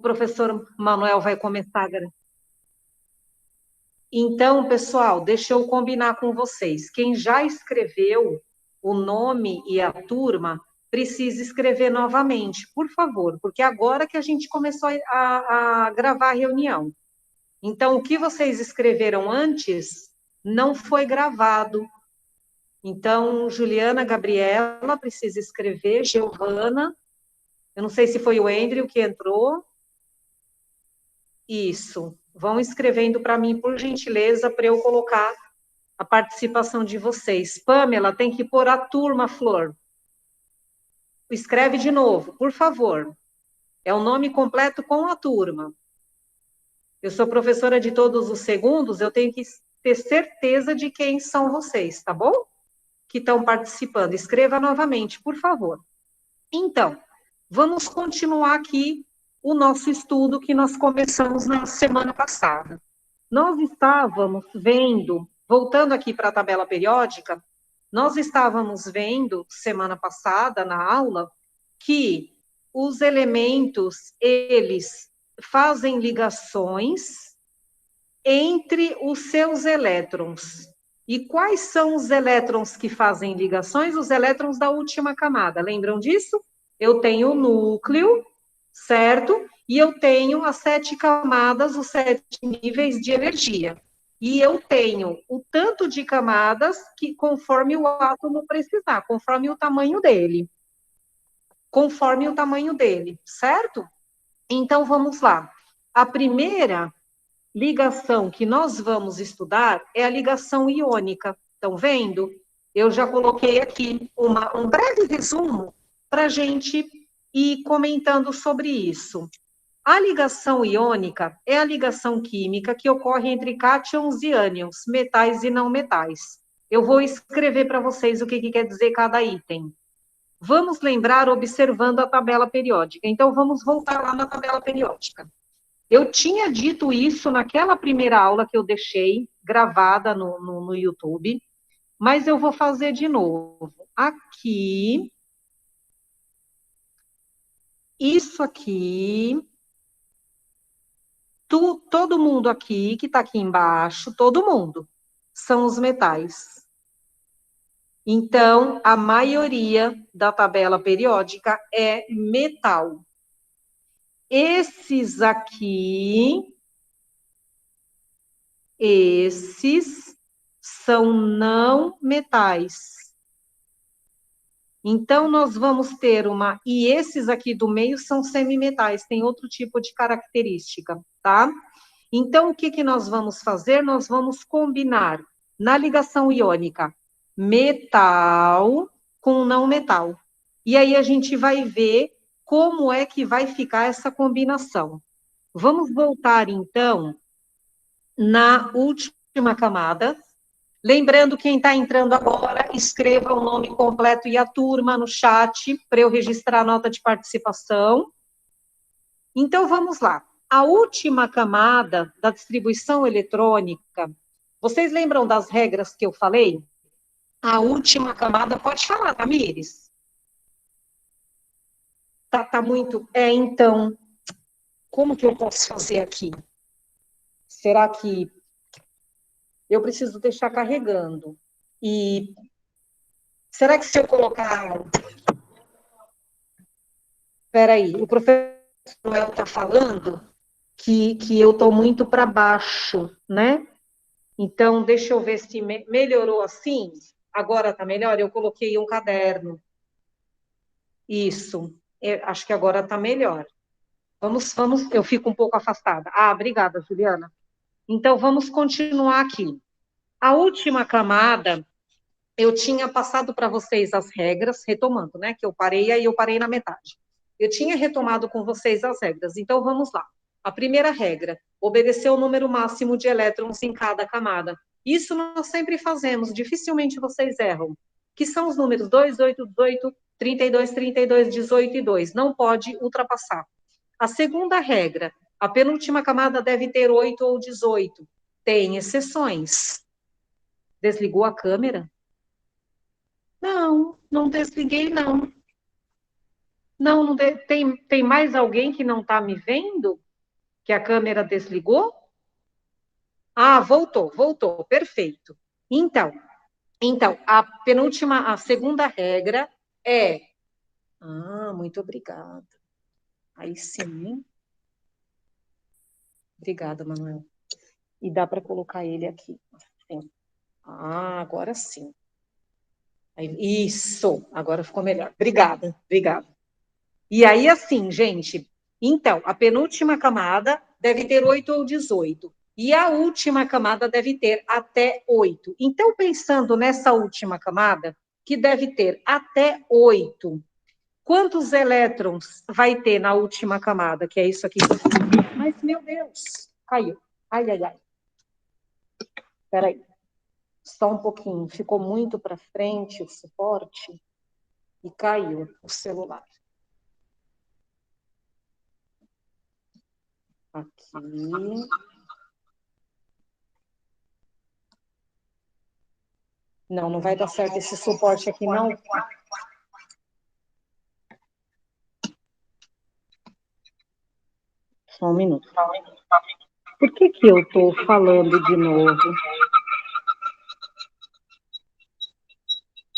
professor Manuel vai começar. Então, pessoal, deixa eu combinar com vocês. Quem já escreveu o nome e a turma, precisa escrever novamente, por favor, porque agora que a gente começou a gravar a reunião. Então, o que vocês escreveram antes não foi gravado. Então, Juliana, Gabriela, precisa escrever, Giovana, eu não sei se foi o Andrew que entrou. Isso. Vão escrevendo para mim, por gentileza, para eu colocar a participação de vocês. Pamela, tem que pôr a turma, Flor. Escreve de novo, por favor. É o nome completo com a turma. Eu sou professora de todos os segundos, eu tenho que ter certeza de quem são vocês, tá bom? Que estão participando. Escreva novamente, por favor. Então, vamos continuar aqui o nosso estudo que nós começamos na semana passada. Nós estávamos vendo, voltando aqui para a tabela periódica, nós estávamos vendo, semana passada, na aula, que os elementos, eles fazem ligações entre os seus elétrons. E quais são os elétrons que fazem ligações? Os elétrons da última camada. Lembram disso? Eu tenho o núcleo, certo? E eu tenho as 7 camadas, os 7 níveis de energia. E eu tenho o tanto de camadas que conforme o átomo precisar, conforme o tamanho dele. Conforme o tamanho dele, certo? Então, vamos lá. A primeira ligação que nós vamos estudar é a ligação iônica. Estão vendo? Eu já coloquei aqui um breve resumo para a gente ir comentando sobre isso. A ligação iônica é a ligação química que ocorre entre cátions e ânions, metais e não metais. Eu vou escrever para vocês o que quer dizer cada item. Vamos lembrar observando a tabela periódica. Então, vamos voltar lá na tabela periódica. Eu tinha dito isso naquela primeira aula que eu deixei gravada no YouTube, mas eu vou fazer de novo. Aqui, isso aqui, todo mundo aqui, que está aqui embaixo, todo mundo, são os metais. Então, a maioria da tabela periódica é metal. Esses aqui, esses são não metais. Então, nós vamos ter e esses aqui do meio são semimetais, tem outro tipo de característica, tá? Então, o que nós vamos fazer? Nós vamos combinar na ligação iônica metal com não metal. E aí a gente vai ver como é que vai ficar essa combinação. Vamos voltar, então, na última camada. Lembrando, quem está entrando agora, escreva o nome completo e a turma no chat, para eu registrar a nota de participação. Então, vamos lá. A última camada da distribuição eletrônica, vocês lembram das regras que eu falei? A última camada, pode falar, Tamires? Tá muito... então, como que eu posso fazer aqui? Será que eu preciso deixar carregando? E será que se eu colocar... Espera aí, o professor Noel está falando que eu estou muito para baixo, né? Então, deixa eu ver se melhorou assim. Agora está melhor? Eu coloquei um caderno. Isso. Acho que agora está melhor. Vamos, eu fico um pouco afastada. Ah, obrigada, Juliana. Então, vamos continuar aqui. A última camada, eu tinha passado para vocês as regras, retomando, né? Que eu parei, aí eu parei na metade. Eu tinha retomado com vocês as regras. Então, vamos lá. A primeira regra, obedecer o número máximo de elétrons em cada camada. Isso nós sempre fazemos, dificilmente vocês erram. Que são os números 2, 8, 18, 32, 32, 18 e 2. Não pode ultrapassar. A segunda regra, a penúltima camada deve ter 8 ou 18. Tem exceções. Desligou a câmera? Não, não desliguei, não. Não, não tem mais alguém que não está me vendo? Que a câmera desligou? Ah, voltou, perfeito. Então, a penúltima, a segunda regra é. Ah, muito obrigada. Aí sim. Obrigada, Manuel. E dá para colocar ele aqui. Assim. Ah, agora sim. Isso, agora ficou melhor. Obrigada. E aí, assim, gente, então, a penúltima camada deve ter 8 ou 18. E a última camada deve ter até 8. Então, pensando nessa última camada, que deve ter até 8, quantos elétrons vai ter na última camada? Que é isso aqui. Mas, meu Deus, caiu. Ai. Espera aí. Só um pouquinho. Ficou muito para frente o suporte e caiu o celular. Aqui. Não vai dar certo esse suporte aqui, não. Só um minuto. Por que eu estou falando de novo?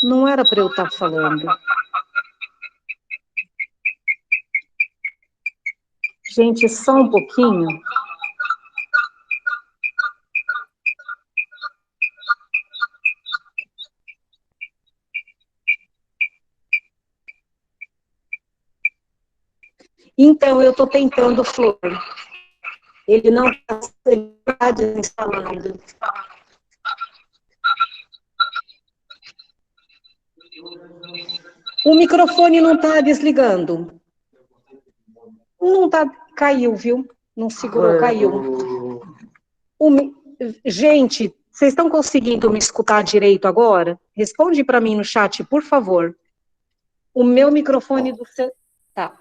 Não era para eu estar falando. Gente, só um pouquinho. Então, eu estou tentando, Flor. Ele não está desinstalando. O microfone não está desligando. Não está, caiu, viu? Não segurou, caiu. Gente, vocês estão conseguindo me escutar direito agora? Responde para mim no chat, por favor. O meu microfone do tá.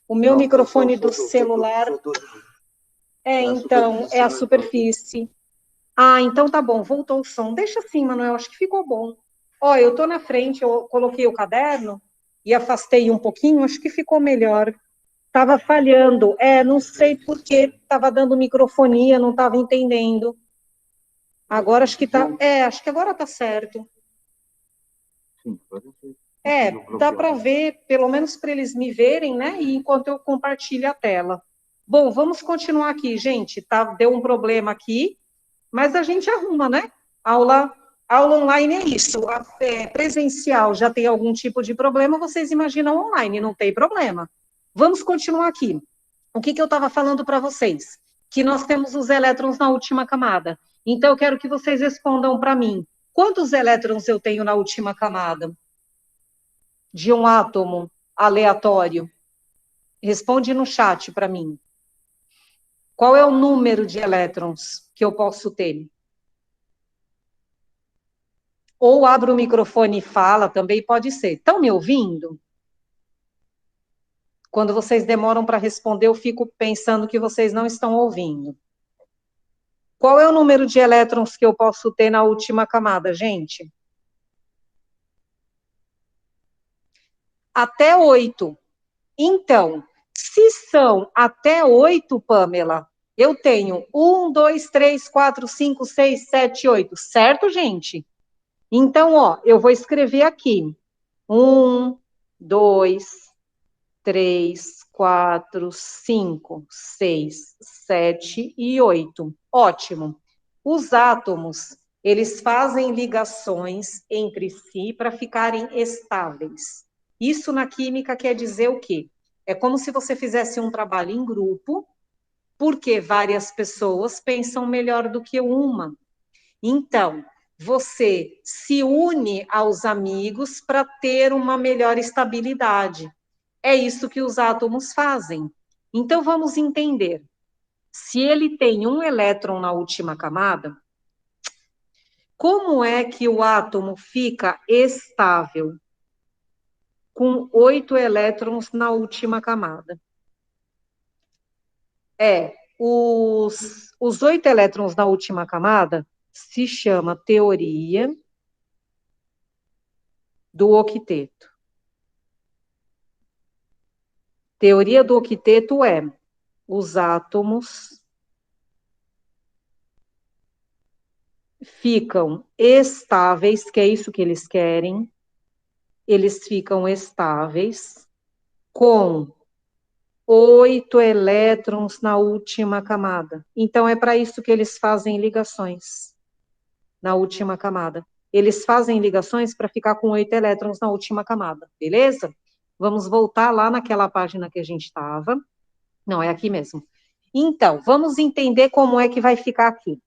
O meu microfone do celular então é a superfície. Ah, então tá bom, voltou o som. Deixa assim, Manuel, acho que ficou bom. Ó, eu tô na frente, eu coloquei o caderno e afastei um pouquinho, acho que ficou melhor. Tava falhando, não sei por que tava dando microfonia, não tava entendendo. Agora acho que tá, acho que agora tá certo. Dá para ver, pelo menos para eles me verem, né? E enquanto eu compartilho a tela. Bom, vamos continuar aqui, gente. Deu um problema aqui, mas a gente arruma, né? Aula online é isso. Presencial já tem algum tipo de problema, vocês imaginam online, não tem problema. Vamos continuar aqui. O que eu estava falando para vocês? Que nós temos os elétrons na última camada. Então, eu quero que vocês respondam para mim. Quantos elétrons eu tenho na última camada? De um átomo aleatório? Responde no chat para mim. Qual é o número de elétrons que eu posso ter? Ou abre o microfone e fala, também pode ser. Estão me ouvindo? Quando vocês demoram para responder, eu fico pensando que vocês não estão ouvindo. Qual é o número de elétrons que eu posso ter na última camada, gente? Até 8. Então, se são até 8, Pamela, eu tenho 1, 2, 3, 4, 5, 6, 7, 8. Certo, gente? Então, ó, eu vou escrever aqui. 1, 2, 3, 4, 5, 6, 7 e 8. Ótimo. Os átomos, eles fazem ligações entre si para ficarem estáveis. Isso na química quer dizer o quê? É como se você fizesse um trabalho em grupo, porque várias pessoas pensam melhor do que uma. Então, você se une aos amigos para ter uma melhor estabilidade. É isso que os átomos fazem. Então, vamos entender. Se ele tem um elétron na última camada, como é que o átomo fica estável com 8 elétrons na última camada? Os 8 elétrons na última camada se chama teoria do octeto. Teoria do octeto é: os átomos ficam estáveis, que é isso que eles querem, eles ficam estáveis com 8 elétrons na última camada. Então, é para isso que eles fazem ligações na última camada. Eles fazem ligações para ficar com 8 elétrons na última camada, beleza? Vamos voltar lá naquela página que a gente estava. Não, é aqui mesmo. Então, vamos entender como é que vai ficar aqui.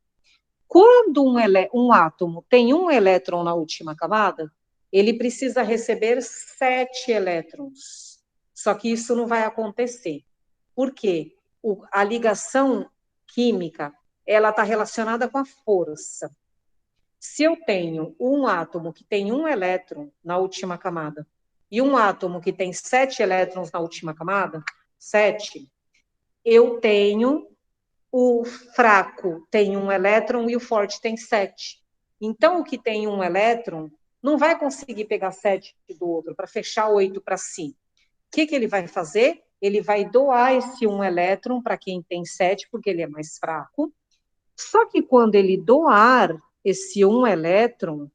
Quando um átomo tem um elétron na última camada, ele precisa receber 7 elétrons. Só que isso não vai acontecer. Por quê? A ligação química, ela está relacionada com a força. Se eu tenho um átomo que tem um elétron na última camada e um átomo que tem 7 elétrons na última camada, 7, eu tenho o fraco tem um elétron e o forte tem 7. Então, o que tem um elétron não vai conseguir pegar 7 do outro para fechar 8 para si. O que ele vai fazer? Ele vai doar esse um elétron para quem tem 7, porque ele é mais fraco. Só que quando ele doar esse um elétron,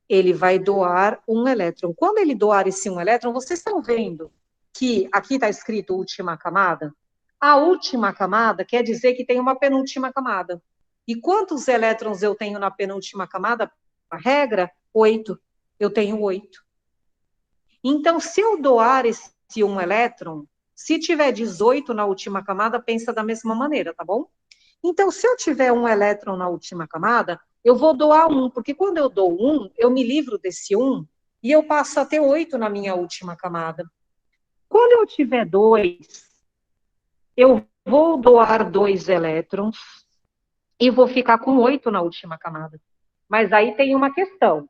ele vai doar um elétron. Quando ele doar esse um elétron, vocês estão vendo que aqui está escrito última camada? A última camada quer dizer que tem uma penúltima camada. E quantos elétrons eu tenho na penúltima camada? A regra, 8. Eu tenho 8. Então, se eu doar esse um elétron, se tiver 18 na última camada, pensa da mesma maneira, tá bom? Então, se eu tiver um elétron na última camada, eu vou doar um, porque quando eu dou um, eu me livro desse um e eu passo a ter 8 na minha última camada. Quando eu tiver 2, eu vou doar 2 elétrons e vou ficar com 8 na última camada. Mas aí tem uma questão.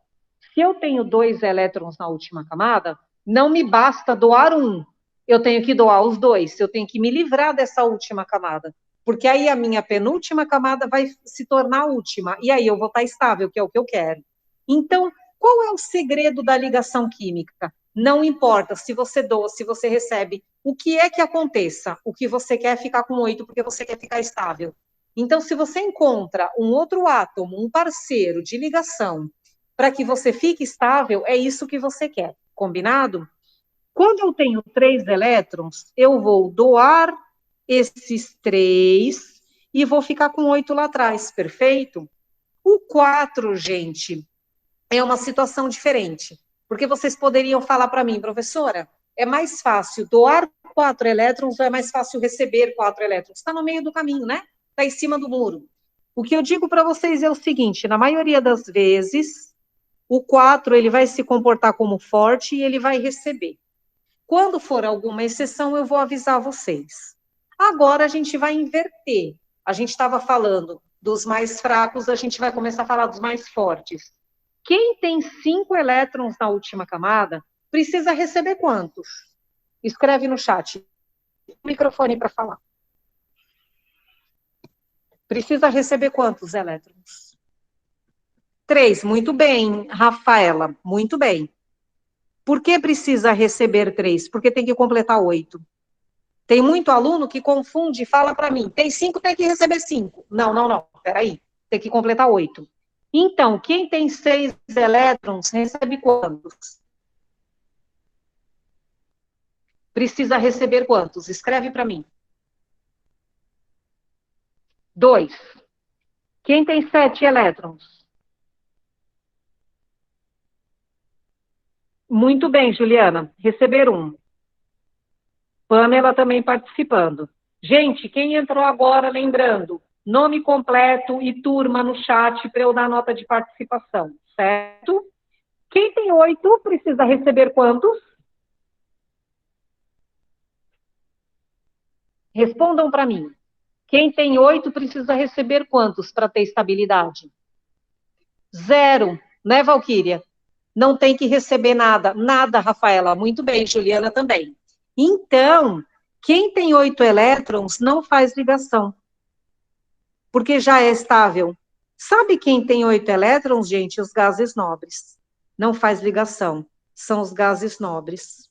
Se eu tenho 2 elétrons na última camada, não me basta doar um. Eu tenho que doar os 2. Eu tenho que me livrar dessa última camada. Porque aí a minha penúltima camada vai se tornar a última. E aí eu vou estar estável, que é o que eu quero. Então, qual é o segredo da ligação química? Não importa se você doa, se você recebe. O que é que aconteça? O que você quer é ficar com 8, porque você quer ficar estável. Então, se você encontra um outro átomo, um parceiro de ligação, para que você fique estável, é isso que você quer. Combinado? Quando eu tenho 3 elétrons, eu vou doar esses 3 e vou ficar com 8 lá atrás, perfeito? O 4, gente, é uma situação diferente, porque vocês poderiam falar para mim, professora, é mais fácil doar 4 elétrons ou é mais fácil receber 4 elétrons? Está no meio do caminho, né? Está em cima do muro. O que eu digo para vocês é o seguinte, na maioria das vezes, o 4 ele vai se comportar como forte e ele vai receber. Quando for alguma exceção, eu vou avisar vocês. Agora a gente vai inverter. A gente estava falando dos mais fracos, a gente vai começar a falar dos mais fortes. Quem tem 5 elétrons na última camada, precisa receber quantos? Escreve no chat. O microfone para falar. Precisa receber quantos elétrons? 3, muito bem, Rafaela, muito bem. Por que precisa receber 3? Porque tem que completar 8. Tem muito aluno que confunde e fala para mim, tem 5, tem que receber 5. Não, peraí, tem que completar 8. Então, quem tem 6 elétrons, recebe quantos? Precisa receber quantos? Escreve para mim. 2. Quem tem 7 elétrons? Muito bem, Juliana, receber 1. Pamela também participando. Gente, quem entrou agora, lembrando, nome completo e turma no chat para eu dar nota de participação, certo? Quem tem 8 precisa receber quantos? Respondam para mim. Quem tem 8 precisa receber quantos para ter estabilidade? 0, né, Valquíria? Não tem que receber nada. Nada, Rafaela. Muito bem, Juliana também. Então, quem tem 8 elétrons não faz ligação, porque já é estável. Sabe quem tem 8 elétrons, gente? Os gases nobres. Não faz ligação. São os gases nobres.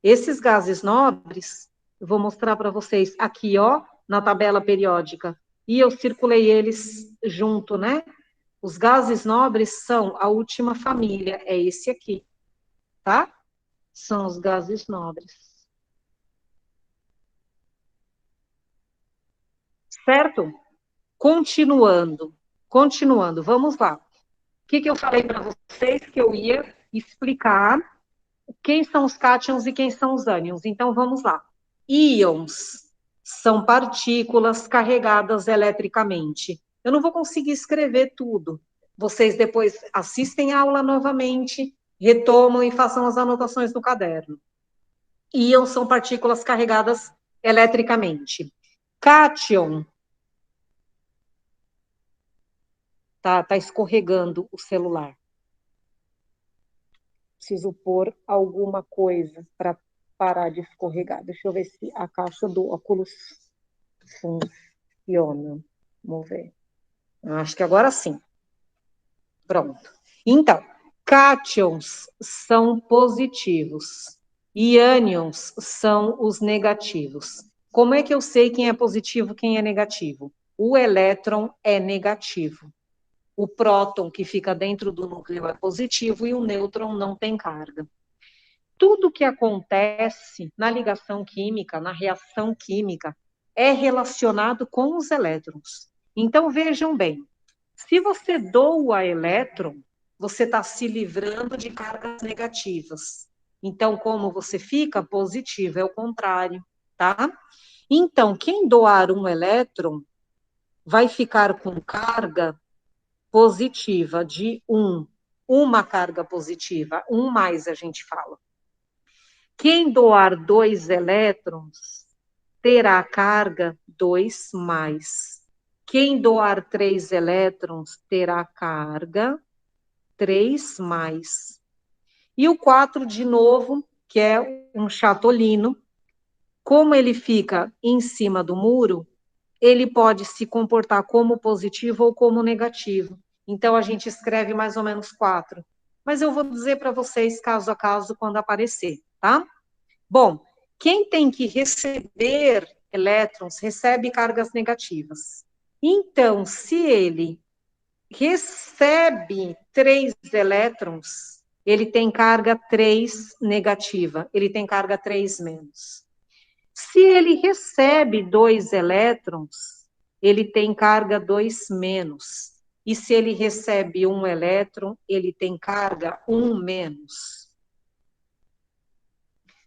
Esses gases nobres, eu vou mostrar para vocês aqui, ó, na tabela periódica. E eu circulei eles junto, né? Os gases nobres são a última família, é esse aqui, tá? São os gases nobres. Certo? Continuando, vamos lá. O que eu falei para vocês que eu ia explicar quem são os cátions e quem são os ânions. Então, vamos lá. Íons são partículas carregadas eletricamente. Eu não vou conseguir escrever tudo. Vocês depois assistem a aula novamente, retomam e façam as anotações no caderno. Íons são partículas carregadas eletricamente. Cátion. Tá escorregando o celular. Preciso pôr alguma coisa para parar de escorregar. Deixa eu ver se a caixa do óculos funciona. Vamos ver. Acho que agora sim. Pronto. Então, cátions são positivos e ânions são os negativos. Como é que eu sei quem é positivo e quem é negativo? O elétron é negativo. O próton que fica dentro do núcleo é positivo e o nêutron não tem carga. Tudo que acontece na ligação química, na reação química, é relacionado com os elétrons. Então, vejam bem, se você doa elétron, você está se livrando de cargas negativas. Então, como você fica? Positivo, é o contrário, tá? Então, quem doar um elétron vai ficar com carga positiva de 1, uma carga positiva, 1 mais a gente fala. Quem doar 2 elétrons terá carga 2 mais. Quem doar 3 elétrons terá carga 3 mais. E o 4, de novo, que é um chatolino, como ele fica em cima do muro, ele pode se comportar como positivo ou como negativo. Então, a gente escreve mais ou menos 4. Mas eu vou dizer para vocês caso a caso quando aparecer, tá? Bom, quem tem que receber elétrons recebe cargas negativas. Então, se ele recebe 3 elétrons, ele tem carga 3 negativa, ele tem carga 3 menos. Se ele recebe 2 elétrons, ele tem carga 2 menos. E se ele recebe 1 elétron, ele tem carga 1 menos.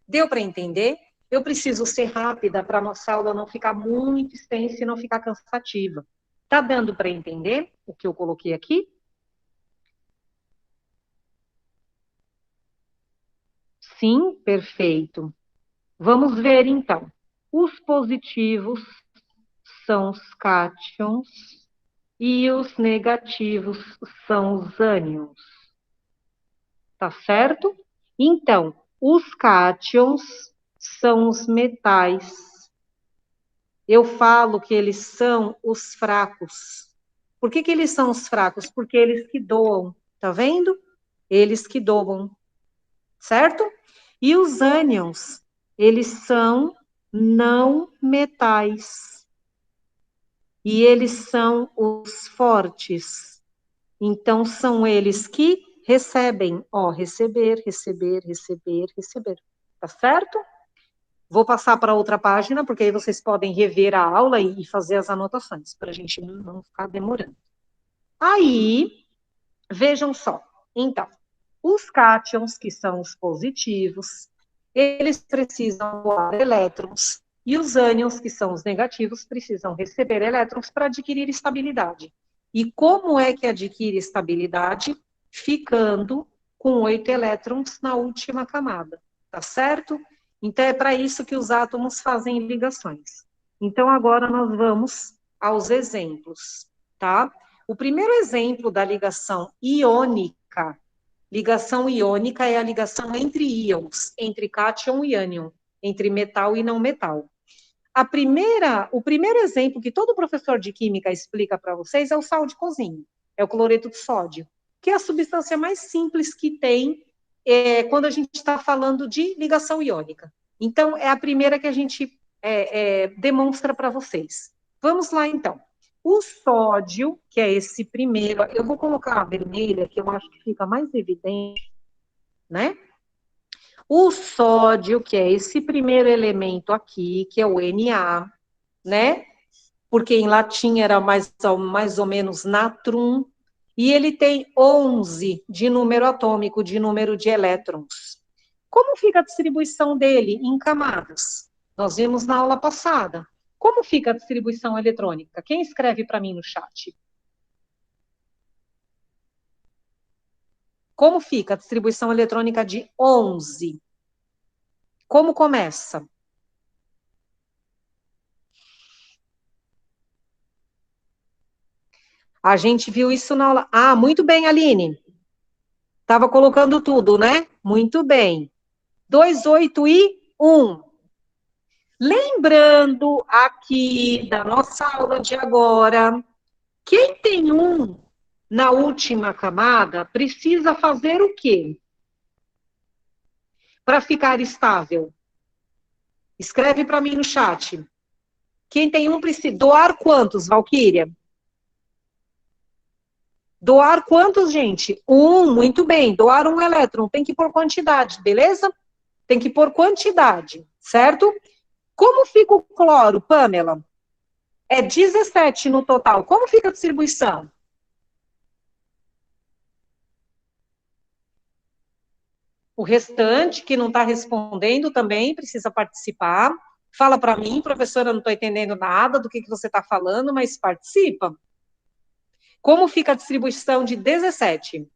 Deu para entender? Eu preciso ser rápida para a nossa aula não ficar muito extensa e não ficar cansativa. Tá dando para entender o que eu coloquei aqui? Sim, perfeito. Vamos ver então. Os positivos são os cátions e os negativos são os ânions. Tá certo? Então, os cátions são os metais. Eu falo que eles são os fracos. Por que eles são os fracos? Porque eles que doam, tá vendo? Eles que doam, certo? E os ânions, eles são não metais. E eles são os fortes. Então, são eles que recebem, ó, receber, receber, receber, receber. Tá certo? Vou passar para outra página, porque aí vocês podem rever a aula e fazer as anotações, para a gente não ficar demorando. Aí, vejam só. Então, os cátions, que são os positivos, eles precisam doar elétrons, e os ânions, que são os negativos, precisam receber elétrons para adquirir estabilidade. E como é que adquire estabilidade? Ficando com 8 elétrons na última camada, tá certo? Então, é para isso que os átomos fazem ligações. Então, agora nós vamos aos exemplos, tá? O primeiro exemplo da ligação iônica, ligação iônica é a ligação entre íons, entre cátion e ânion, entre metal e não metal. O primeiro exemplo que todo professor de química explica para vocês é o sal de cozinha, é o cloreto de sódio, que é a substância mais simples que tem quando a gente está falando de ligação iônica. Então, é a primeira que a gente demonstra para vocês. Vamos lá, então. O sódio, que é esse primeiro, eu vou colocar a vermelha, que eu acho que fica mais evidente, né? O sódio, que é esse primeiro elemento aqui, que é o Na, né? Porque em latim era mais ou menos natrum, e ele tem 11 de número atômico, de número de elétrons. Como fica a distribuição dele em camadas? Nós vimos na aula passada. Como fica a distribuição eletrônica? Quem escreve para mim no chat? Como fica a distribuição eletrônica de 11? Como começa? A gente viu isso na aula. Ah, muito bem, Aline. Estava colocando tudo, né? Muito bem. 2, 8 e 1. Lembrando aqui da nossa aula de agora, quem tem 1 na última camada precisa fazer o quê? Para ficar estável. Escreve para mim no chat. Quem tem 1 precisa doar quantos, Valquíria? Doar quantos, gente? 1, muito bem. Doar 1 elétron. Tem que pôr quantidade, beleza? Tem que pôr quantidade, certo? Como fica o cloro, Pamela? É 17 no total. Como fica a distribuição? O restante, que não está respondendo também, precisa participar. Fala para mim, professora, não estou entendendo nada do que você está falando, mas participa. Como fica a distribuição de 17?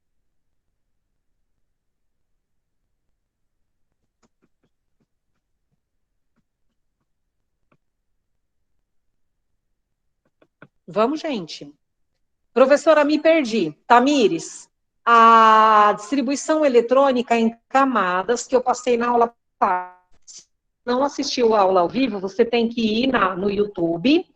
Vamos, gente. Professora, me perdi. Tamires, a distribuição eletrônica em camadas que eu passei na aula passada. Se não assistiu a aula ao vivo, você tem que ir no YouTube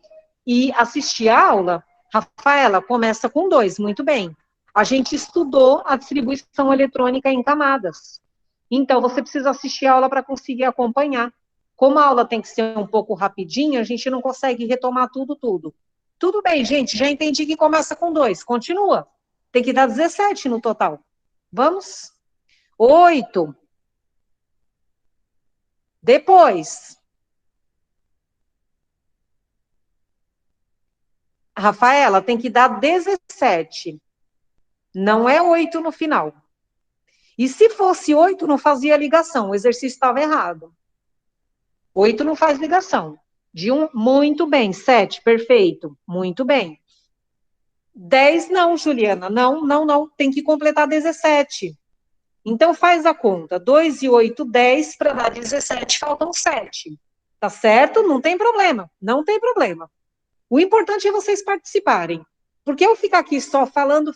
e assistir a aula. Rafaela, começa com 2, muito bem. A gente estudou a distribuição eletrônica em camadas. Então, você precisa assistir a aula para conseguir acompanhar. Como a aula tem que ser um pouco rapidinha, a gente não consegue retomar tudo. Tudo bem, gente, já entendi que começa com 2. Continua. Tem que dar 17 no total. Vamos? 8. Depois. Rafaela, tem que dar 17. Não é 8 no final. E se fosse 8, não fazia ligação. O exercício estava errado. 8 não faz ligação. De 1, muito bem. 7, perfeito. Muito bem. 10, não, Juliana. Não. Tem que completar 17. Então, faz a conta. 2 e 8, 10, para dar 17, faltam 7. Tá certo? Não tem problema. Não tem problema. O importante é vocês participarem. Porque eu ficar aqui só falando,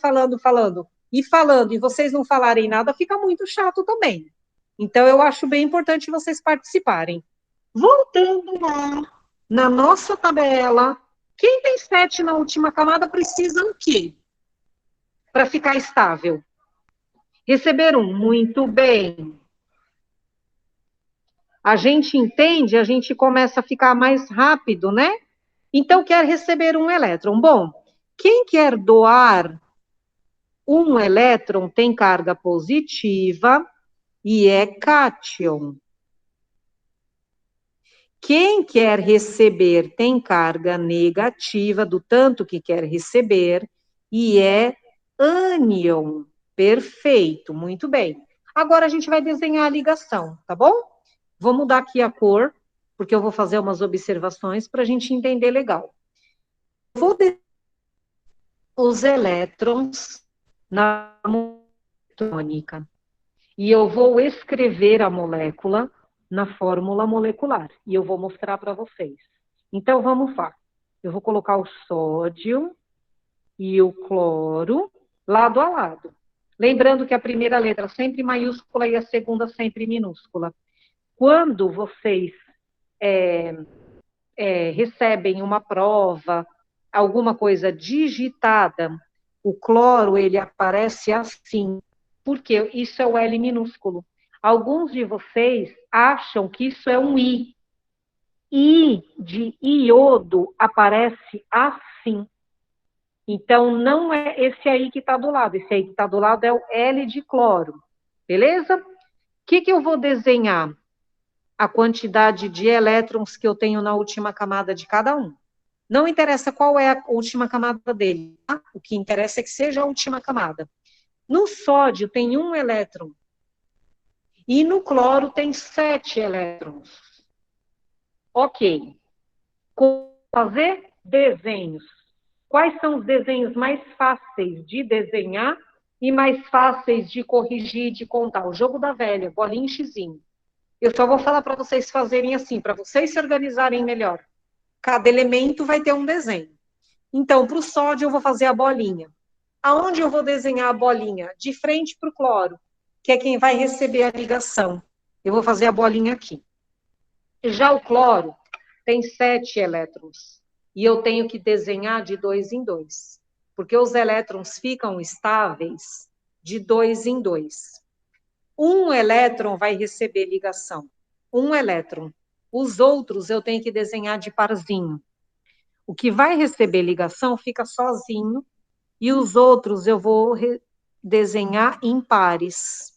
e vocês não falarem nada, fica muito chato também. Então, eu acho bem importante vocês participarem. Voltando lá na nossa tabela, quem tem 7 na última camada precisa o quê? Para ficar estável. Receber 1, muito bem. A gente entende, a gente começa a ficar mais rápido, né? Então, quer receber 1 elétron. Bom, quem quer doar 1 elétron tem carga positiva e é cátion. Quem quer receber tem carga negativa, do tanto que quer receber, e é ânion. Perfeito, muito bem. Agora a gente vai desenhar a ligação, tá bom? Vou mudar aqui a cor, porque eu vou fazer umas observações para a gente entender legal. Vou os elétrons na eletrônica. E eu vou escrever a molécula na fórmula molecular. E eu vou mostrar para vocês. Então, vamos lá. Eu vou colocar o sódio e o cloro lado a lado. Lembrando que a primeira letra sempre maiúscula e a segunda sempre minúscula. Quando vocês recebem uma prova, alguma coisa digitada, o cloro, ele aparece assim, porque isso é o L minúsculo. Alguns de vocês acham que isso é um I. I de iodo aparece assim. Então, não é esse aí que está do lado. Esse aí que está do lado é o L de cloro. Beleza? O que eu vou desenhar? A quantidade de elétrons que eu tenho na última camada de cada um. Não interessa qual é a última camada dele. Tá? O que interessa é que seja a última camada. No sódio tem 1 elétron. E no cloro tem 7 elétrons. Ok. Fazer desenhos. Quais são os desenhos mais fáceis de desenhar e mais fáceis de corrigir, de contar? O jogo da velha, bolinha e xizinho. Eu só vou falar para vocês fazerem assim, para vocês se organizarem melhor. Cada elemento vai ter um desenho. Então, para o sódio, eu vou fazer a bolinha. Aonde eu vou desenhar a bolinha? De frente para o cloro, que é quem vai receber a ligação. Eu vou fazer a bolinha aqui. Já o cloro tem 7 elétrons. E eu tenho que desenhar de 2 em 2. Porque os elétrons ficam estáveis de 2 em 2. Um elétron vai receber ligação. Um elétron. Os outros eu tenho que desenhar de parzinho. O que vai receber ligação fica sozinho. E os outros eu vou desenhar em pares.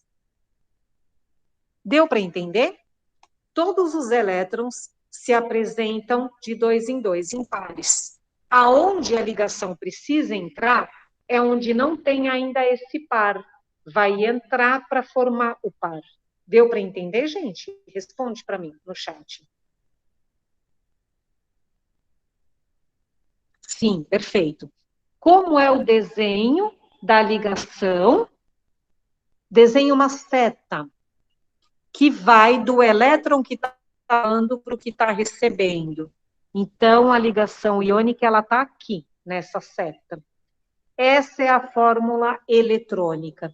Deu para entender? Todos os elétrons se apresentam de 2 em 2, em pares. Aonde a ligação precisa entrar é onde não tem ainda esse par. Vai entrar para formar o par. Deu para entender, gente? Responde para mim no chat. Sim, perfeito. Como é o desenho da ligação? Desenha uma seta que vai do elétron que está dando para o que está recebendo. Então, a ligação iônica, ela está aqui, nessa seta. Essa é a fórmula eletrônica.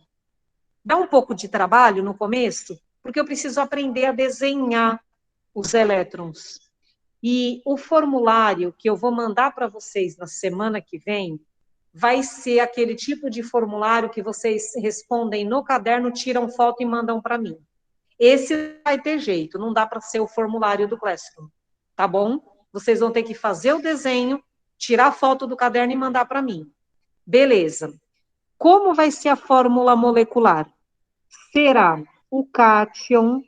Dá um pouco de trabalho no começo, porque eu preciso aprender a desenhar os elétrons. E o formulário que eu vou mandar para vocês na semana que vem vai ser aquele tipo de formulário que vocês respondem no caderno, tiram foto e mandam para mim. Esse vai ter jeito, não dá para ser o formulário do Classroom, tá bom? Vocês vão ter que fazer o desenho, tirar foto do caderno e mandar para mim. Beleza. Como vai ser a fórmula molecular? Será o cátion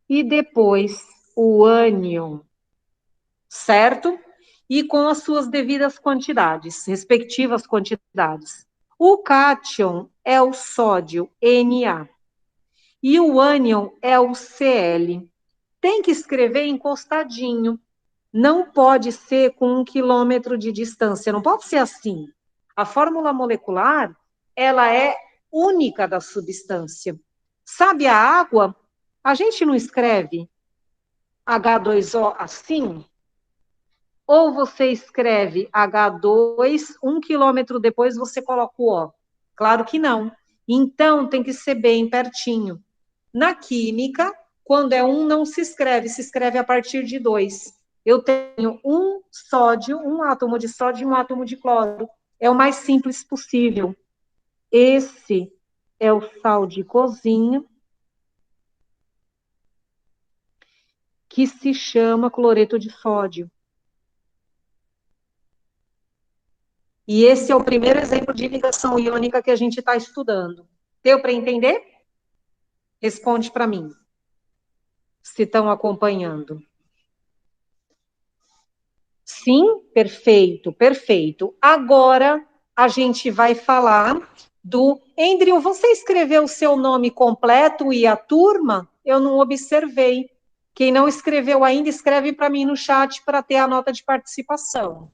e depois o ânion, certo? E com as suas devidas quantidades, respectivas quantidades. O cátion é o sódio Na. E o ânion é o Cl. Tem que escrever encostadinho. Não pode ser com 1 quilômetro de distância. Não pode ser assim. A fórmula molecular, ela é única da substância. Sabe a água? A gente não escreve H2O assim? Ou você escreve H2, 1 quilômetro depois você coloca o O? Claro que não. Então, tem que ser bem pertinho. Na química, quando é 1, não se escreve a partir de 2. Eu tenho um sódio, um átomo de sódio e um átomo de cloro. É o mais simples possível. Esse é o sal de cozinha, que se chama cloreto de sódio. E esse é o primeiro exemplo de ligação iônica que a gente está estudando. Deu para entender? Responde para mim, se estão acompanhando. Sim, perfeito, perfeito. Agora a gente vai falar do... Andrew, você escreveu o seu nome completo e a turma? Eu não observei. Quem não escreveu ainda, escreve para mim no chat para ter a nota de participação.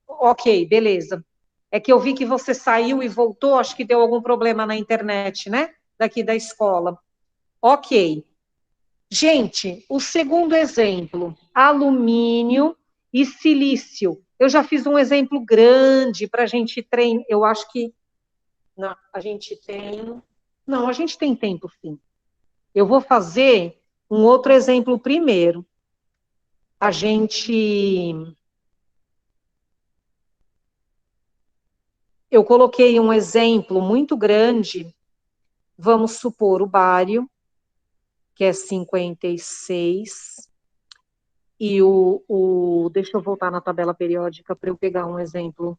Ok, beleza. É que eu vi que você saiu e voltou, acho que deu algum problema na internet, né? Daqui da escola. Ok. Gente, o segundo exemplo, alumínio e silício. Eu já fiz um exemplo grande para a gente treinar. Eu acho que não, a gente tem. Não, a gente tem tempo, sim. Eu vou fazer um outro exemplo primeiro. A gente. eu coloquei um exemplo muito grande, vamos supor o bário, que é 56, e deixa eu voltar na tabela periódica para eu pegar um exemplo.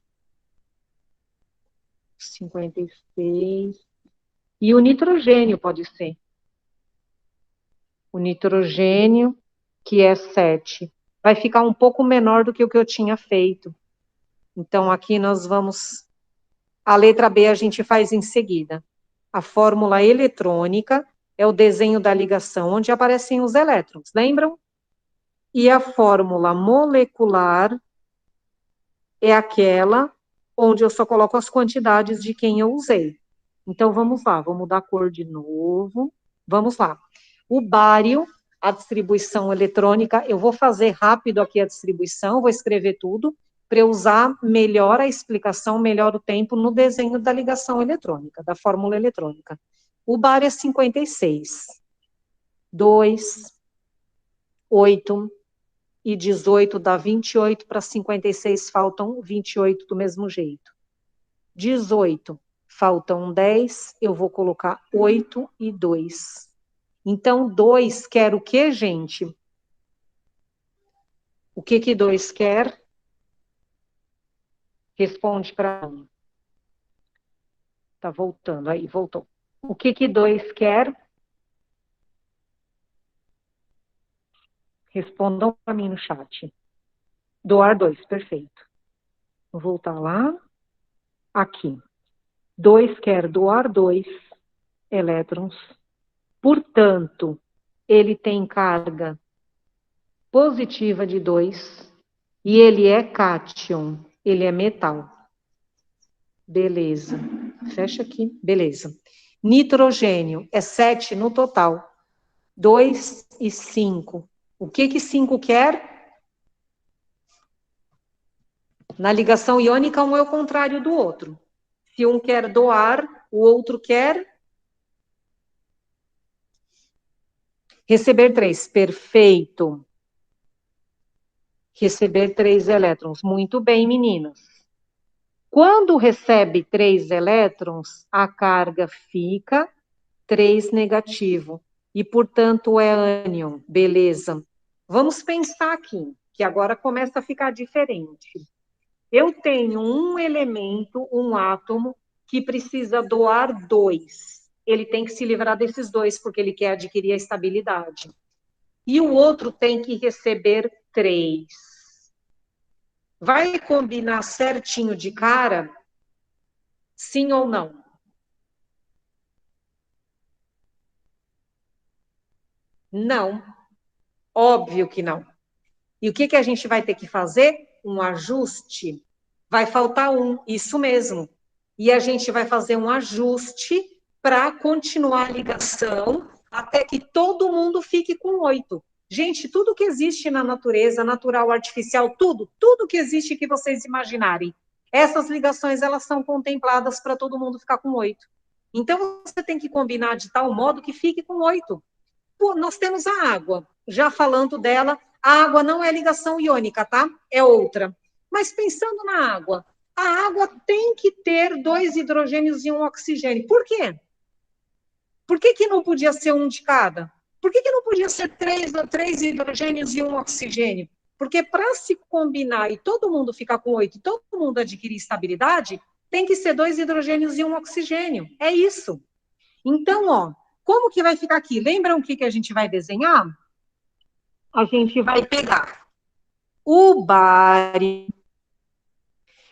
56. E o nitrogênio pode ser. O nitrogênio, que é 7. Vai ficar um pouco menor do que o que eu tinha feito. Então, aqui nós vamos... A letra B a gente faz em seguida. A fórmula eletrônica é o desenho da ligação onde aparecem os elétrons, lembram? E a fórmula molecular é aquela onde eu só coloco as quantidades de quem eu usei. Então, vamos lá, vou mudar a cor de novo. Vamos lá. O bário, a distribuição eletrônica, eu vou fazer rápido aqui a distribuição, vou escrever tudo, para eu usar melhor a explicação, melhor o tempo no desenho da ligação eletrônica, da fórmula eletrônica. O bário é 56. 2, 8 e 18 dá 28, para 56 faltam 28 do mesmo jeito. 18, faltam 10, eu vou colocar 8 e 2. Então, 2 quer o quê, gente? O que 2 quer? Responde para mim. Tá voltando, aí, voltou. O que 2 quer? Respondam para mim no chat. Doar 2, perfeito. Vou voltar lá. Aqui. 2 quer doar 2 elétrons. Portanto, ele tem carga positiva de 2 e ele é cátion, ele é metal. Beleza. Fecha aqui. Beleza. Nitrogênio é 7 no total. 2 e 5. O que 5 quer? Na ligação iônica, um é o contrário do outro. Se um quer doar, o outro quer receber 3. Perfeito. Receber 3 elétrons. Muito bem, meninas. Quando recebe 3 elétrons, a carga fica 3 negativo. E, portanto, é ânion. Beleza. Vamos pensar aqui, que agora começa a ficar diferente. Eu tenho um elemento, um átomo, que precisa doar 2. Ele tem que se livrar desses 2, porque ele quer adquirir a estabilidade. E o outro tem que receber 3. Vai combinar certinho de cara? Sim ou não? Não. Óbvio que não. E o que a gente vai ter que fazer? Um ajuste. Vai faltar um, isso mesmo. E a gente vai fazer um ajuste para continuar a ligação até que todo mundo fique com 8. Gente, tudo que existe na natureza, natural, artificial, tudo que existe que vocês imaginarem, essas ligações, elas são contempladas para todo mundo ficar com 8. Então, você tem que combinar de tal modo que fique com 8. Pô, nós temos a água, já falando dela, a água não é ligação iônica, tá? É outra. Mas pensando na água, a água tem que ter 2 hidrogênios e 1 oxigênio. Por quê? Por que não podia ser um de cada? Por que não podia ser 3 hidrogênios e 1 oxigênio? Porque para se combinar e todo mundo ficar com 8 e todo mundo adquirir estabilidade, tem que ser 2 hidrogênios e 1 oxigênio. É isso. Então, ó, como que vai ficar aqui? Lembram o que a gente vai desenhar? A gente vai pegar o bário,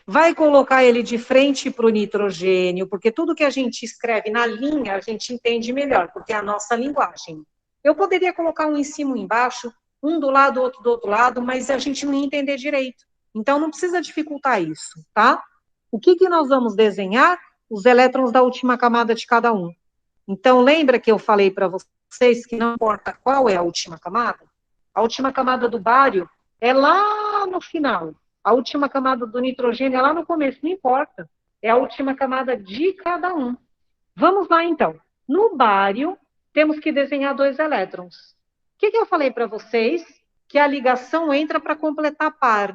vai colocar ele de frente para o nitrogênio, porque tudo que a gente escreve na linha, a gente entende melhor, porque é a nossa linguagem. Eu poderia colocar um em cima, um embaixo, um do lado, outro do outro lado, mas a gente não ia entender direito. Então, não precisa dificultar isso, tá? O que nós vamos desenhar? Os elétrons da última camada de cada um. Então, lembra que eu falei para vocês que não importa qual é a última camada? A última camada do bário é lá no final. A última camada do nitrogênio é lá no começo, não importa. É a última camada de cada um. Vamos lá, então. No bário, temos que desenhar 2 elétrons. O que eu falei para vocês? Que a ligação entra para completar par.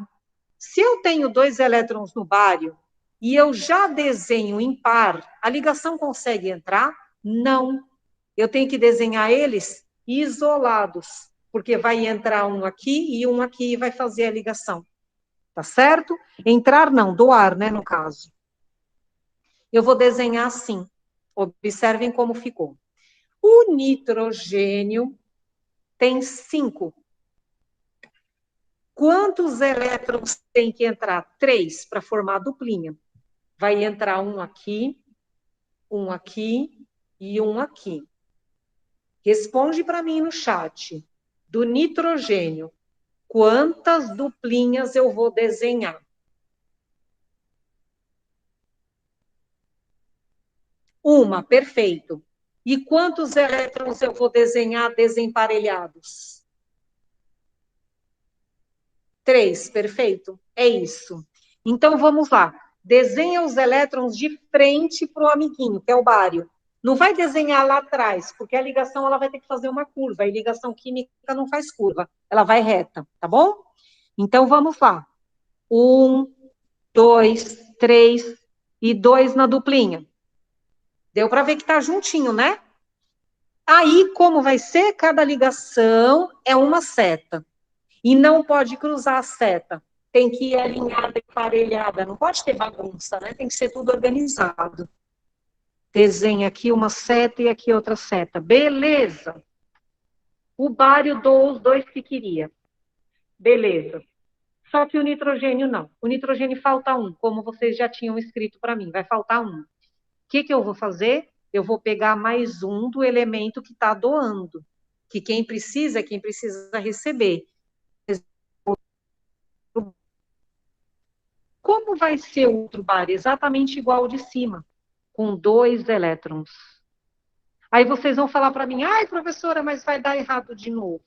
Se eu tenho 2 elétrons no bário e eu já desenho impar, a ligação consegue entrar? Não. Eu tenho que desenhar eles isolados, porque vai entrar um aqui e vai fazer a ligação. Tá certo? Entrar não, doar, né, no caso. Eu vou desenhar assim. Observem como ficou. O nitrogênio tem 5. Quantos elétrons tem que entrar? 3 para formar a duplinha. Vai entrar um aqui e um aqui. Responde para mim no chat. Do nitrogênio, quantas duplinhas eu vou desenhar? Uma, perfeito. E quantos elétrons eu vou desenhar desemparelhados? 3, perfeito. É isso. Então, vamos lá. Desenha os elétrons de frente para o amiguinho, que é o bário. Não vai desenhar lá atrás, porque a ligação ela vai ter que fazer uma curva, e ligação química não faz curva, ela vai reta, tá bom? Então, vamos lá. 1, 2, 3 e 2 na duplinha. Deu para ver que está juntinho, né? Aí, como vai ser? Cada ligação é uma seta. E não pode cruzar a seta. Tem que ir alinhada e parelhada. Não pode ter bagunça, né? Tem que ser tudo organizado. Desenha aqui uma seta e aqui outra seta. Beleza. O bário dou os 2 que queria. Beleza. Só que o nitrogênio não. O nitrogênio falta um, como vocês já tinham escrito para mim. Vai faltar um. O que eu vou fazer? Eu vou pegar mais um do elemento que está doando. Que quem precisa é quem precisa receber. Como vai ser o outro bário? Exatamente igual ao de cima, com 2 elétrons. Aí vocês vão falar para mim, ai, professora, mas vai dar errado de novo.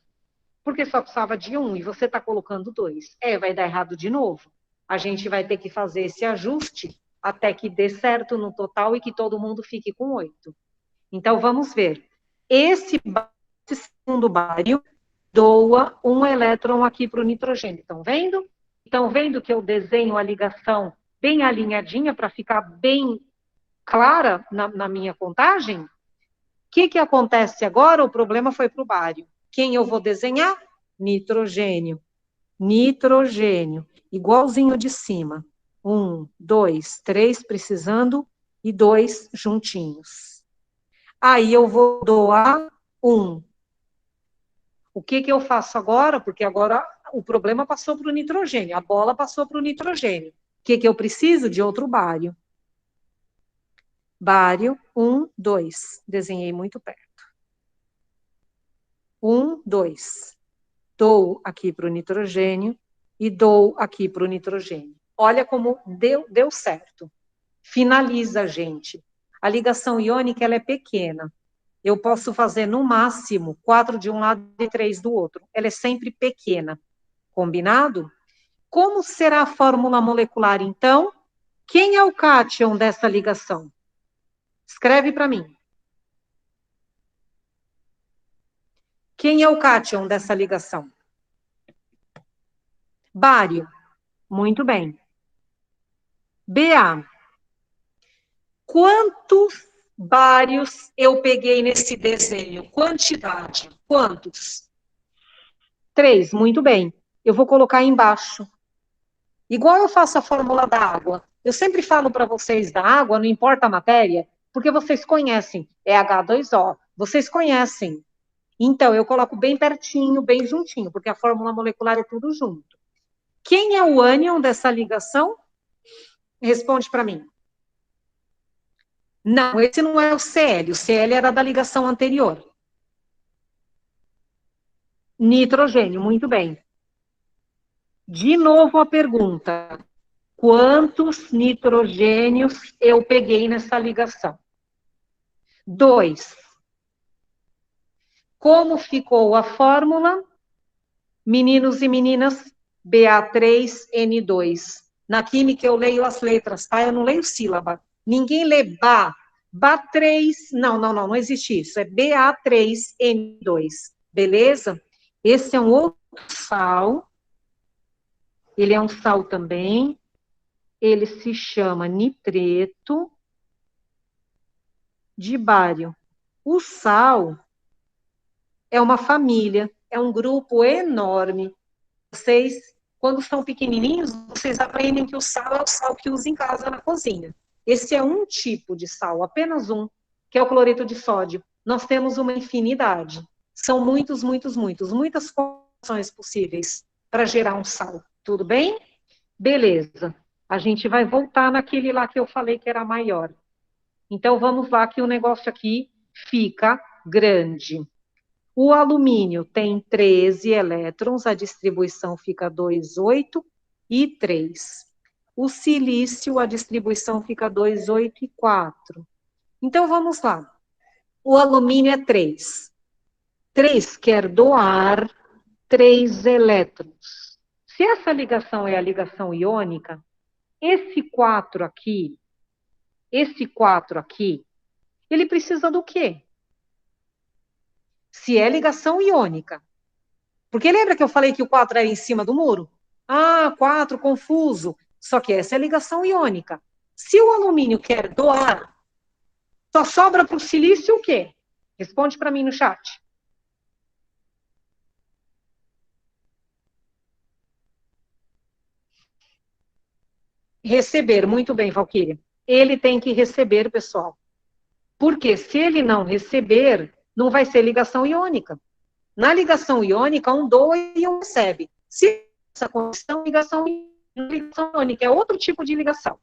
Porque só precisava de 1 e você está colocando 2. Vai dar errado de novo. A gente vai ter que fazer esse ajuste até que dê certo no total e que todo mundo fique com 8. Então, vamos ver. Esse segundo bário doa um elétron aqui para o nitrogênio. Estão vendo? Estão vendo que eu desenho a ligação bem alinhadinha para ficar bem clara na minha contagem? O que acontece agora? O problema foi para o bário. Quem eu vou desenhar? Nitrogênio. Nitrogênio. Igualzinho de cima. 1, 2, 3 precisando e 2 juntinhos. Aí eu vou doar 1. O que eu faço agora? Porque agora o problema passou para o nitrogênio, a bola passou para o nitrogênio. O que eu preciso? De outro bário. Bário, 1, 2. Desenhei muito perto. 1, 2. Dou aqui para o nitrogênio e dou aqui para o nitrogênio. Olha como deu certo. Finaliza, gente. A ligação iônica ela é pequena. Eu posso fazer, no máximo, 4 de um lado e 3 do outro. Ela é sempre pequena. Combinado? Como será a fórmula molecular, então? Quem é o cátion dessa ligação? Escreve para mim. Quem é o cátion dessa ligação? Bário. Muito bem. Ba. Quantos bários eu peguei nesse desenho? Quantidade. Quantos? 3. Muito bem. Eu vou colocar embaixo. Igual eu faço a fórmula da água. Eu sempre falo para vocês da água, não importa a matéria, porque vocês conhecem. É H2O. Vocês conhecem. Então, eu coloco bem pertinho, bem juntinho, porque a fórmula molecular é tudo junto. Quem é o ânion dessa ligação? Responde para mim. Não, esse não é o Cl. O Cl era da ligação anterior. Nitrogênio, muito bem. De novo a pergunta. Quantos nitrogênios eu peguei nessa ligação? 2. Como ficou a fórmula? Meninos e meninas, Ba3N2. Na química eu leio as letras, tá? Eu não leio sílaba. Ninguém lê Ba. Ba3, não existe isso. É Ba3N2. Beleza? Esse é um outro sal. Ele é um sal também. ele se chama nitreto de bário. O sal é uma família, é um grupo enorme. Vocês, quando são pequenininhos, vocês aprendem que o sal é o sal que usa em casa na cozinha. Esse é um tipo de sal, apenas um, que é o cloreto de sódio. Nós temos uma infinidade. São muitas combinações possíveis para gerar um sal. Tudo bem? Beleza. A gente vai voltar naquele lá que eu falei que era maior. Então, vamos lá que o negócio aqui fica grande. O alumínio tem 13 elétrons, a distribuição fica 2, 8 e 3. O silício, a distribuição fica 2, 8 e 4. Então, vamos lá. O alumínio é 3. 3 quer doar 3 elétrons. Se essa ligação é a ligação iônica, esse 4 aqui, ele precisa do quê? Se é ligação iônica. Porque lembra que eu falei que o 4 era em cima do muro? Ah, 4, confuso. Só que essa é a ligação iônica. Se o alumínio quer doar, só sobra para o silício o quê? Responde para mim no chat. Receber, muito bem, Valquíria. Ele tem que receber, pessoal. Porque se ele não receber, não vai ser ligação iônica. Na ligação iônica, um doa e um recebe. Se essa condição, ligação iônica é outro tipo de ligação.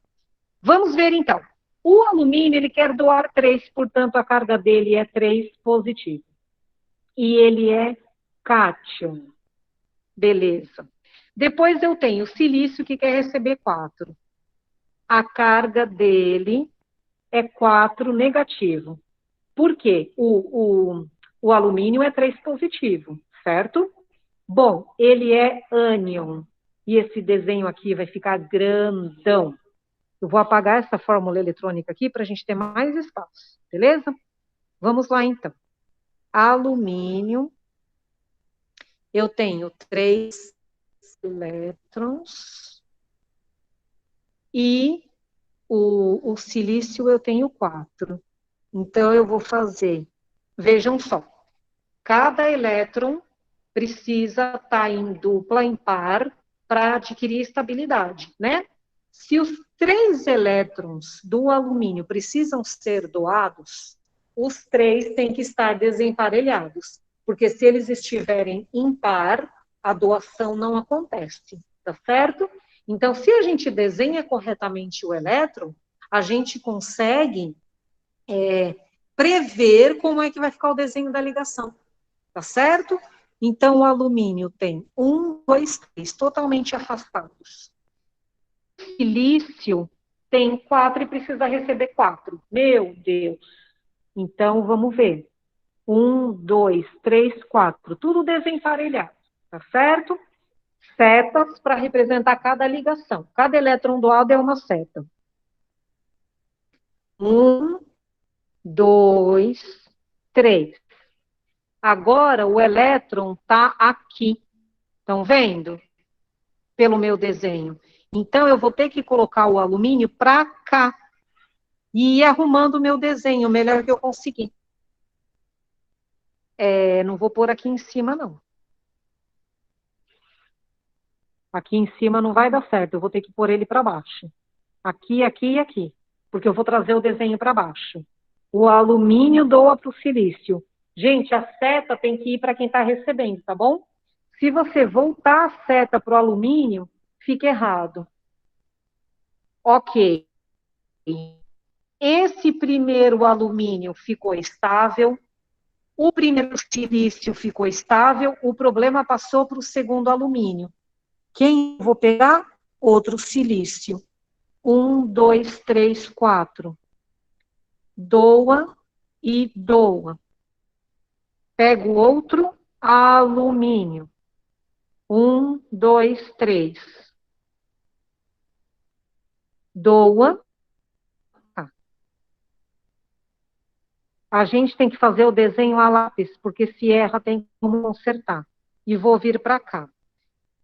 Vamos ver, então. O alumínio, ele quer doar 3, portanto, a carga dele é 3 positivo. E ele é cátion. Beleza. Depois eu tenho o silício, que quer receber 4. A carga dele é 4 negativo. Por quê? O alumínio é 3 positivo, certo? Bom, ele é ânion. E esse desenho aqui vai ficar grandão. Eu vou apagar essa fórmula eletrônica aqui para a gente ter mais espaço, beleza? Vamos lá, então. Alumínio. Eu tenho 3 elétrons. E o silício eu tenho 4. Então, eu vou fazer, vejam só, cada elétron precisa estar em dupla, em par, para adquirir estabilidade, né? Se os 3 elétrons do alumínio precisam ser doados, os 3 têm que estar desemparelhados, porque se eles estiverem em par, a doação não acontece, tá certo? Então, se a gente desenha corretamente o elétron, a gente consegue prever como é que vai ficar o desenho da ligação, tá certo? Então, o alumínio tem 1, 2, 3, totalmente afastados. O silício tem 4 e precisa receber 4. Meu Deus! Então, vamos ver. 1, 2, 3, 4, tudo desemparelhado, tá certo? Setas para representar cada ligação. Cada elétron doado é uma seta. 1, 2, 3. Agora o elétron está aqui. Estão vendo? Pelo meu desenho. Então, eu vou ter que colocar o alumínio para cá. E ir arrumando o meu desenho, o melhor que eu conseguir. Não vou pôr aqui em cima, não. Aqui em cima não vai dar certo. Eu vou ter que pôr ele para baixo. Aqui, aqui e aqui. Porque eu vou trazer o desenho para baixo. O alumínio doa para o silício. Gente, a seta tem que ir para quem está recebendo, tá bom? Se você voltar a seta para o alumínio, fica errado. Ok. Esse primeiro alumínio ficou estável, o primeiro silício ficou estável, o problema passou para o segundo alumínio. Quem eu vou pegar? Outro silício. 1, 2, 3, 4. Doa e doa. Pego outro alumínio. 1, 2, 3. Doa. A gente tem que fazer o desenho a lápis, porque se erra tem como consertar. E vou vir para cá.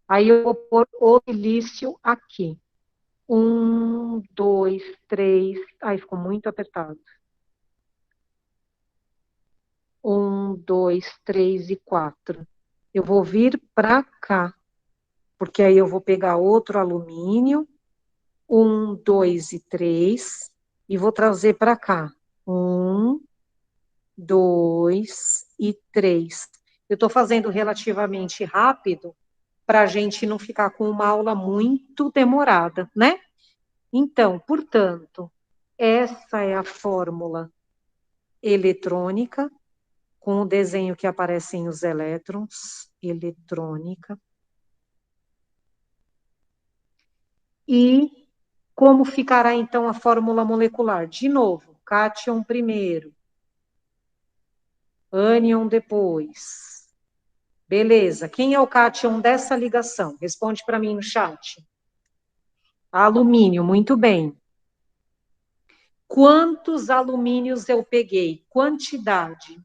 Aí eu vou pôr o silício aqui. Um, dois, três. Ai, ficou muito apertado. Um, dois, três e quatro. Eu vou vir para cá, porque aí eu vou pegar outro alumínio. Um, dois e três. E vou trazer para cá. Um, dois e três. Eu estou fazendo relativamente rápido para a gente não ficar com uma aula muito demorada, né? Então, portanto, essa é a fórmula eletrônica, com o desenho que aparecem os elétrons, eletrônica. E como ficará, então, a fórmula molecular? De novo, cátion primeiro, ânion depois. Beleza. Quem é o cátion dessa ligação? Responde para mim no chat. Alumínio, muito bem. Quantos alumínios eu peguei? Quantidade.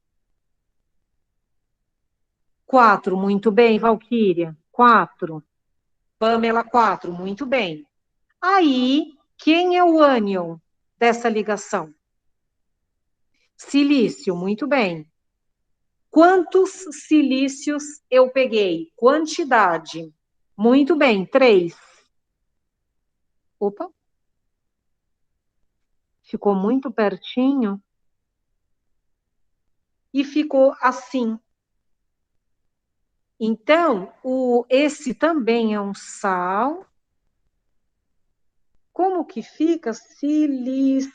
4, muito bem, Valquíria. 4. Pamela, 4, muito bem. Aí, quem é o ânion dessa ligação? Silício, muito bem. Quantos silícios eu peguei? Quantidade. Muito bem, 3. Opa, ficou muito pertinho. E ficou assim. Então, esse também é um sal. Como que fica? Siliceto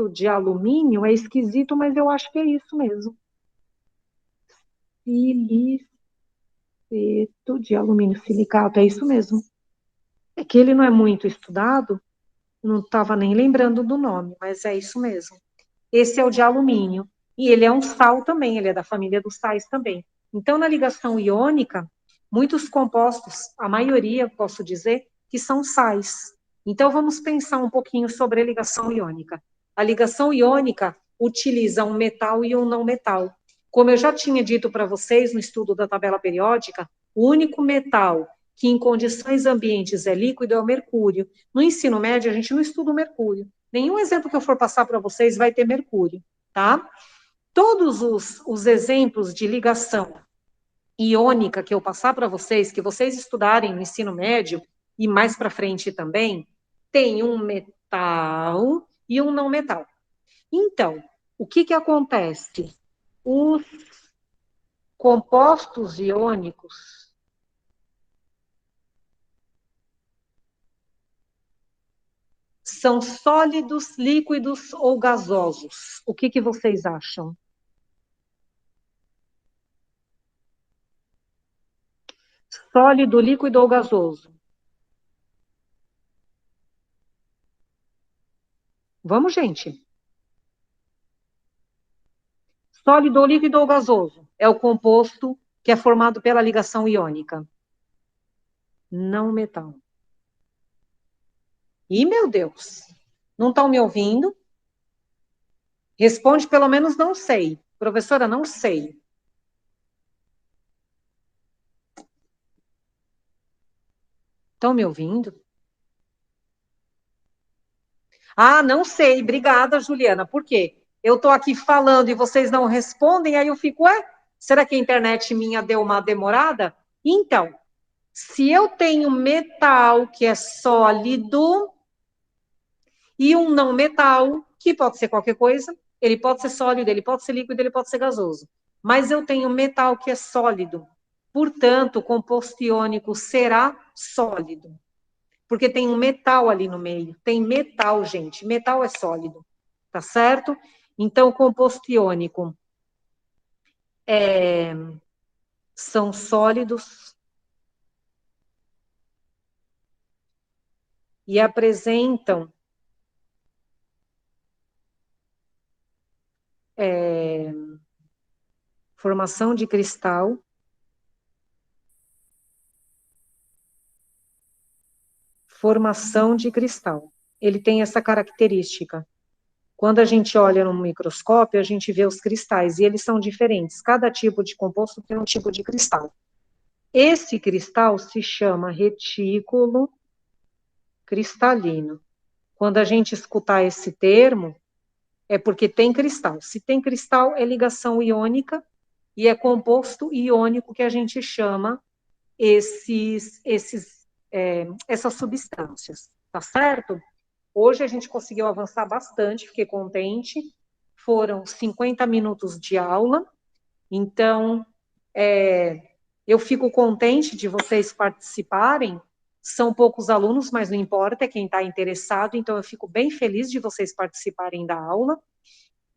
de alumínio? É esquisito, mas eu acho que é isso mesmo. Siliceto de alumínio, silicato, é isso mesmo. É que ele não é muito estudado, não estava nem lembrando do nome, mas é isso mesmo. Esse é o de alumínio. E ele é um sal também, ele é da família dos sais também. Então, na ligação iônica, muitos compostos, a maioria, posso dizer, que são sais. Então, vamos pensar um pouquinho sobre a ligação iônica. A ligação iônica utiliza um metal e um não metal. Como eu já tinha dito para vocês no estudo da tabela periódica, o único metal que em condições ambientes é líquido é o mercúrio. No ensino médio, a gente não estuda o mercúrio. Nenhum exemplo que eu for passar para vocês vai ter mercúrio, tá? Todos os exemplos de ligação iônica que eu passar para vocês, que vocês estudarem no ensino médio e mais para frente também, tem um metal e um não metal. Então, o que que acontece? Os compostos iônicos são sólidos, líquidos ou gasosos? O que que vocês acham? Sólido, líquido ou gasoso? Vamos, gente. Sólido, líquido ou gasoso? É o composto que é formado pela ligação iônica. Não metal. Ih, meu Deus. Não estão me ouvindo? Responde pelo menos não sei. Professora, não sei. Estão me ouvindo? Ah, não sei. Obrigada, Juliana. Por quê? Eu estou aqui falando e vocês não respondem, aí eu fico, será que a internet minha deu uma demorada? Então, se eu tenho metal que é sólido e um não metal, que pode ser qualquer coisa, ele pode ser sólido, ele pode ser líquido, ele pode ser gasoso. Mas eu tenho metal que é sólido. Portanto, o composto iônico será sólido. Porque tem um metal ali no meio. Tem metal, gente. Metal é sólido. Tá certo? Então, o composto iônico são sólidos e apresentam formação de cristal. Formação de cristal. Ele tem essa característica. Quando a gente olha no microscópio, a gente vê os cristais, e eles são diferentes. Cada tipo de composto tem um tipo de cristal. Esse cristal se chama retículo cristalino. Quando a gente escutar esse termo, é porque tem cristal. Se tem cristal, é ligação iônica, e é composto iônico que a gente chama essas substâncias, tá certo? Hoje a gente conseguiu avançar bastante, fiquei contente. Foram 50 minutos de aula, então eu fico contente de vocês participarem. São poucos alunos, mas não importa, é quem está interessado, então eu fico bem feliz de vocês participarem da aula.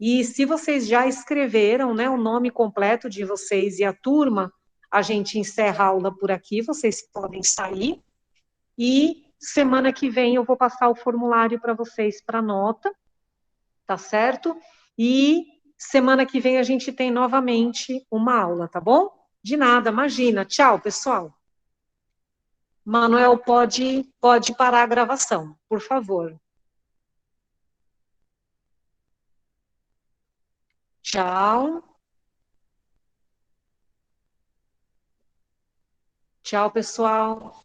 E se vocês já escreveram, né, o nome completo de vocês e a turma, a gente encerra a aula por aqui, vocês podem sair. E semana que vem eu vou passar o formulário para vocês para nota, tá certo? E semana que vem a gente tem novamente uma aula, tá bom? De nada, imagina. Tchau, pessoal. Manuel, pode parar a gravação, por favor. Tchau. Tchau, pessoal.